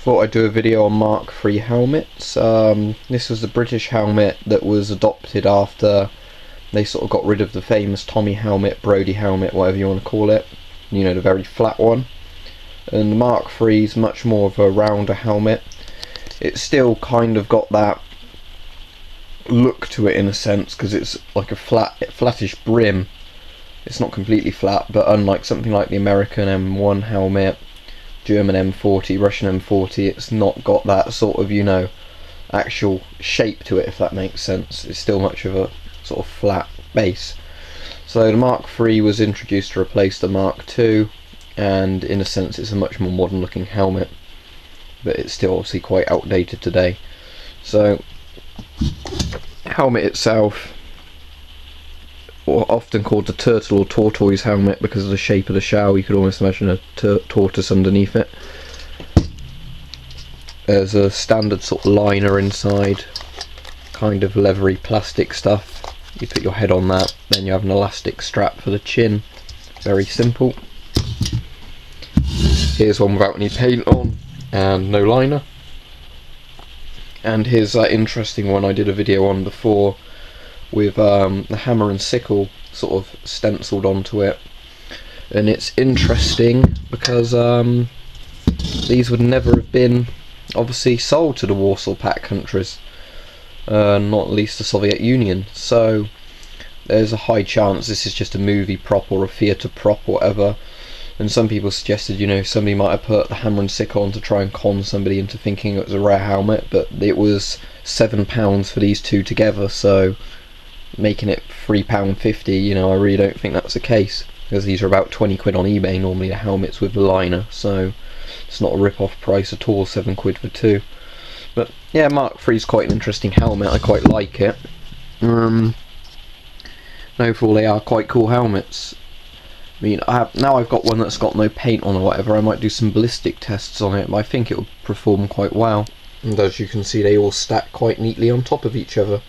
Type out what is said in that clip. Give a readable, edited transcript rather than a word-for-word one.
thought I'd do a video on Mark III helmets. This was the British helmet that was adopted after they sort of got rid of the famous Tommy helmet, Brodie helmet, whatever you want to call it. You know, the very flat one. And the Mark III is much more of a rounder helmet. It's still kind of got that look to it in a sense, because it's like a flattish brim. It's not completely flat, but unlike something like the American M1 helmet, German M40, Russian M40, it's not got that sort of, you know, actual shape to it, if that makes sense. It's still much of a sort of flat base. So the Mark III was introduced to replace the Mark II, and in a sense it's a much more modern looking helmet, but it's still obviously quite outdated today. So helmet itself, or often called the turtle or tortoise helmet because of the shape of the shell, you could almost imagine a tortoise underneath it. There's a standard sort of liner inside, kind of leathery plastic stuff. You put your head on that, then you have an elastic strap for the chin. Very simple. Here's one without any paint on and no liner. And here's that interesting one I did a video on before, with the hammer and sickle sort of stenciled onto it. And it's interesting because these would never have been obviously sold to the Warsaw Pact countries, not least the Soviet Union. So there's a high chance this is just a movie prop or a theatre prop or whatever. And some people suggested, you know, somebody might have put the hammer and sickle on to try and con somebody into thinking it was a rare helmet, but it was £7 for these two together, so making it £3.50, you know, I really don't think that's the case, because these are about 20 quid on eBay normally, the helmets with the liner, so it's not a rip-off price at all, 7 quid for two. But yeah, Mark III is quite an interesting helmet, I quite like it. Overall they are quite cool helmets. I mean, now I've got one that's got no paint on or whatever, I might do some ballistic tests on it, but I think it will perform quite well. And as you can see, they all stack quite neatly on top of each other.